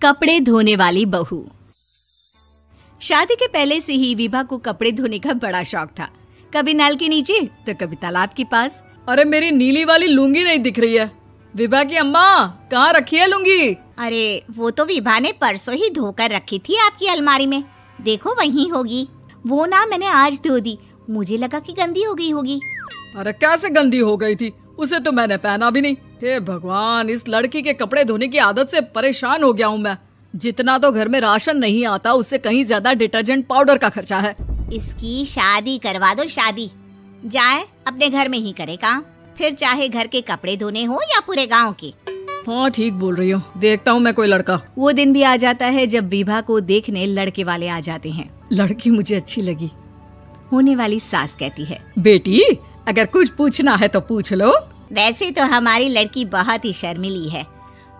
कपड़े धोने वाली बहू। शादी के पहले से ही विभा को कपड़े धोने का बड़ा शौक था। कभी नल के नीचे तो कभी तालाब के पास। अरे मेरी नीली वाली लुंगी नहीं दिख रही है। विभा की अम्मा, कहाँ रखी है लुंगी? अरे वो तो विभा ने परसों ही धोकर रखी थी आपकी अलमारी में, देखो वहीं होगी। वो ना मैंने आज धो दी, मुझे लगा कि गंदी हो गई होगी। अरे कैसे गंदी हो गई थी? उसे तो मैंने पहना भी नहीं। हे भगवान, इस लड़की के कपड़े धोने की आदत से परेशान हो गया हूँ मैं। जितना तो घर में राशन नहीं आता, उससे कहीं ज्यादा डिटर्जेंट पाउडर का खर्चा है। इसकी शादी करवा दो, शादी जाए अपने घर में ही करे काम, फिर चाहे घर के कपड़े धोने हो या पूरे गांव के। हाँ ठीक बोल रही हो, देखता हूँ मैं कोई लड़का। वो दिन भी आ जाता है जब विभा को देखने लड़के वाले आ जाते हैं। लड़की मुझे अच्छी लगी। होने वाली सास कहती है, बेटी अगर कुछ पूछना है तो पूछ लो। वैसे तो हमारी लड़की बहुत ही शर्मीली है,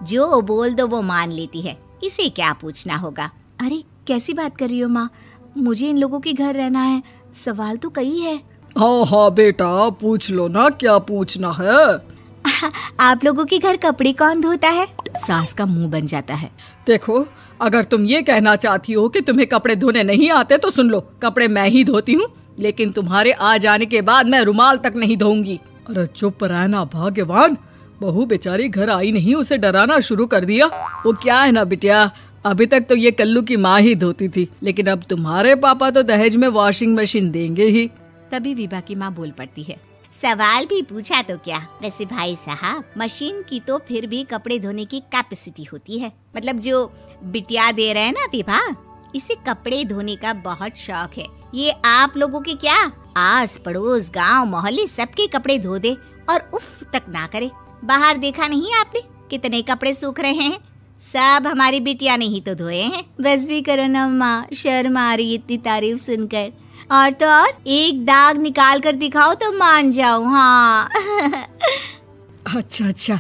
जो बोल दो वो मान लेती है, इसे क्या पूछना होगा। अरे कैसी बात कर रही हो माँ, मुझे इन लोगों के घर रहना है, सवाल तो कई है। हाँ हाँ बेटा, पूछ लो ना, क्या पूछना है। आप लोगों के घर कपड़े कौन धोता है? सास का मुंह बन जाता है। देखो, अगर तुम ये कहना चाहती हो कि तुम्हें कपड़े धोने नहीं आते तो सुन लो, कपड़े मैं ही धोती हूँ, लेकिन तुम्हारे आ जाने के बाद मैं रुमाल तक नहीं धोऊंगी। अरे चुप रहना भाग्यवान, बहू बेचारी घर आई नहीं, उसे डराना शुरू कर दिया। वो क्या है ना बिटिया, अभी तक तो ये कल्लू की माँ ही धोती थी, लेकिन अब तुम्हारे पापा तो दहेज में वॉशिंग मशीन देंगे ही। तभी विभा की माँ बोल पड़ती है, सवाल भी पूछा तो क्या। वैसे भाई साहब, मशीन की तो फिर भी कपड़े धोने की कैपेसिटी होती है। मतलब जो बिटिया दे रहे हैं ना विभा, इसे कपड़े धोने का बहुत शौक है। ये आप लोगों के क्या, आस पड़ोस गांव मोहल्ले सबके कपड़े धो दे और उफ तक ना करे। बाहर देखा नहीं आपने कितने कपड़े सूख रहे हैं? सब हमारी बिटिया ने ही तो धोए हैं। बस भी करो ना माँ, शर्म आ रही इतनी तारीफ सुनकर। और तो और एक दाग निकाल कर दिखाओ तो मान जाऊं। हाँ अच्छा अच्छा,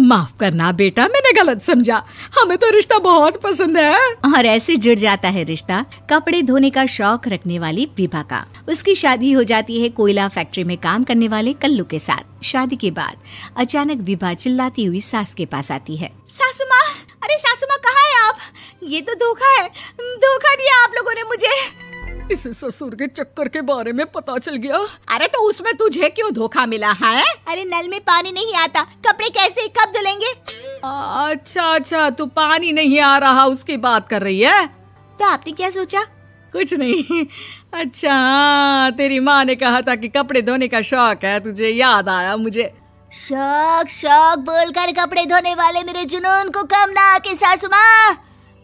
माफ करना बेटा, मैंने गलत समझा। हमें तो रिश्ता बहुत पसंद है। और ऐसे जुड़ जाता है रिश्ता कपड़े धोने का शौक रखने वाली विभा का। उसकी शादी हो जाती है कोयला फैक्ट्री में काम करने वाले कल्लू के साथ। शादी के बाद अचानक विभा चिल्लाती हुई सास के पास आती है। सासू माँ, अरे सासू माँ कहाँ है आप? ये तो धोखा है, धोखा दिया आप लोगों ने मुझे। इसे ससुर के चक्कर के बारे में पता चल गया। अरे तो उसमें तुझे क्यों धोखा मिला है? अरे नल में पानी नहीं आता, कपड़े कैसे कब धुलेंगे? अच्छा अच्छा, तू पानी नहीं आ रहा उसकी बात कर रही है। तो आपने क्या सोचा? कुछ नहीं। अच्छा, तेरी माँ ने कहा था कि कपड़े धोने का शौक है तुझे, याद आया मुझे। शौक शौक बोलकर कपड़े धोने वाले मेरे जुनून को कम ना आके सासू माँ,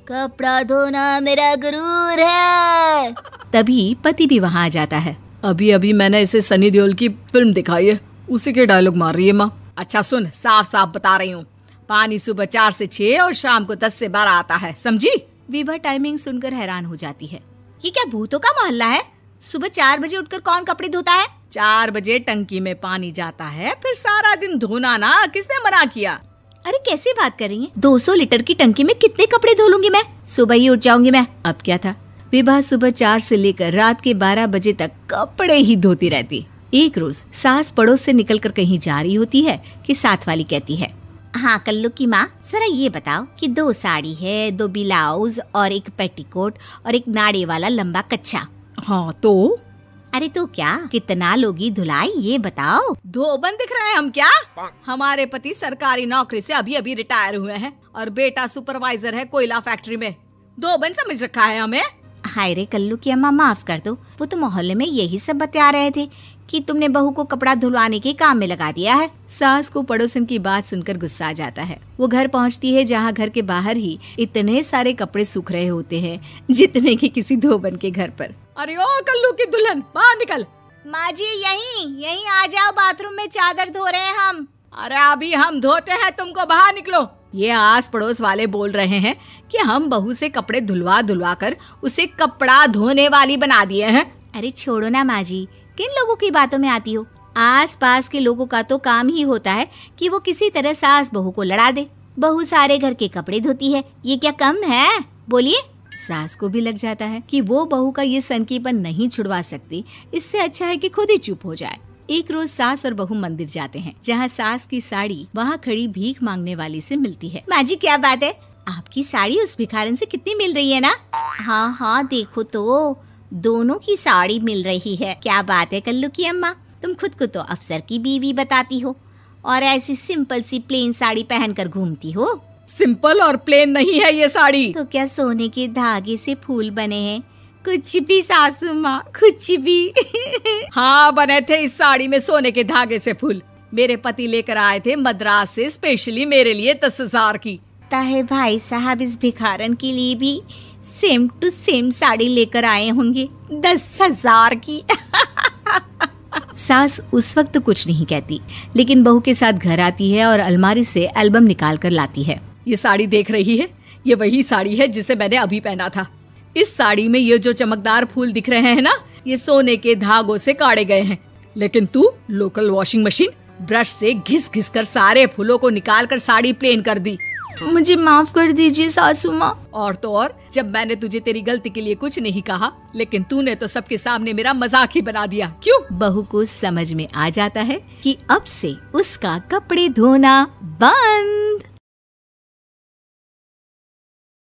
कपड़ा धोना मेरा गुरूर है। तभी पति भी वहाँ आ जाता है। अभी अभी मैंने इसे सनी देओल की फिल्म दिखाई है, उसी के डायलॉग मार रही है माँ। अच्छा सुन, साफ साफ बता रही हूँ, पानी सुबह 4 से 6 और शाम को 10 से 12 आता है, समझी? विभा टाइमिंग सुनकर हैरान हो जाती है। ये क्या भूतों का मोहल्ला है? सुबह 4 बजे उठकर कौन कपड़े धोता है? 4 बजे टंकी में पानी जाता है, फिर सारा दिन धोना ना, किसने मना किया? अरे कैसी बात कर रही हैं? 200 लीटर की टंकी में कितने कपड़े धो लूंगी मैं? सुबह ही उठ जाऊंगी मैं। अब क्या था, विभा सुबह 4 से लेकर रात के 12 बजे तक कपड़े ही धोती रहती। एक रोज सास पड़ोस से निकलकर कहीं जा रही होती है कि साथ वाली कहती है, हाँ कल्लू की माँ, जरा ये बताओ कि 2 साड़ी है, 2 ब्लाउज और एक पेटीकोट और एक नाड़े वाला लंबा कच्छा। हाँ तो? अरे तो क्या, कितना लोगी धुलाई ये बताओ। धोबन दिख रहे हैं हम क्या? हमारे पति सरकारी नौकरी से अभी अभी रिटायर हुए हैं और बेटा सुपरवाइजर है कोयला फैक्ट्री में। धोबन समझ रखा है हमें। हाय रे कल्लू की अम्मा, माफ कर दो, वो तो मोहल्ले में यही सब बता रहे थे कि तुमने बहू को कपड़ा धुलवाने के काम में लगा दिया है। सास को पड़ोसन की बात सुनकर गुस्सा आ जाता है। वो घर पहुंचती है जहां घर के बाहर ही इतने सारे कपड़े सूख रहे होते हैं जितने कि किसी धोबन के घर पर। अरे ओ कल्लू की दुल्हन, बाहर निकल। माँ जी यहीं आ जाओ, बाथरूम में चादर धो रहे हैं हम। अरे अभी हम धोते हैं, तुमको बाहर निकलो। ये आस पड़ोस वाले बोल रहे हैं कि हम बहू से कपड़े धुलवा धुलवा कर उसे कपड़ा धोने वाली बना दिए हैं। अरे छोड़ो ना माँ जी, किन लोगों की बातों में आती हो? आस पास के लोगों का तो काम ही होता है कि वो किसी तरह सास बहू को लड़ा दे। बहू सारे घर के कपड़े धोती है, ये क्या कम है? बोलिए। सास को भी लग जाता है कि वो बहू का ये सनकीपन नहीं छुड़वा सकती, इससे अच्छा है कि खुद ही चुप हो जाए। एक रोज सास और बहू मंदिर जाते हैं, जहाँ सास की साड़ी वहाँ खड़ी भीख मांगने वाली से मिलती है। माँ जी क्या बात है, आपकी साड़ी उस भिखारन से कितनी मिल रही है ना? हाँ हाँ देखो तो, दोनों की साड़ी मिल रही है। क्या बात है कल्लू की अम्मा, तुम खुद को तो अफसर की बीवी बताती हो और ऐसी सिंपल सी प्लेन साड़ी पहनकर घूमती हो। सिंपल और प्लेन नहीं है ये साड़ी। तो क्या सोने के धागे से फूल बने हैं? कुछ भी सासू माँ, कुछ भी। हाँ बने थे इस साड़ी में सोने के धागे से फूल। मेरे पति लेकर आए थे मद्रास से स्पेशली मेरे लिए 10,000 की। ताहे भाई साहब इस भिखारन के लिए भी सेम टू सेम साड़ी लेकर आए होंगे 10,000 की। सास उस वक्त तो कुछ नहीं कहती, लेकिन बहू के साथ घर आती है और अलमारी से एल्बम निकाल कर लाती है। ये साड़ी देख रही है, ये वही साड़ी है जिसे मैंने अभी पहना था। इस साड़ी में ये जो चमकदार फूल दिख रहे हैं ना, ये सोने के धागों से काढ़े गए हैं। लेकिन तू लोकल वॉशिंग मशीन ब्रश से घिस घिस कर सारे फूलों को निकाल कर साड़ी प्लेन कर दी। मुझे माफ कर दीजिए सासू माँ। और तो और, जब मैंने तुझे तेरी गलती के लिए कुछ नहीं कहा, लेकिन तूने तो सबके सामने मेरा मजाक ही बना दिया। क्यों? बहू को समझ में आ जाता है कि अब से उसका कपड़े धोना बंद।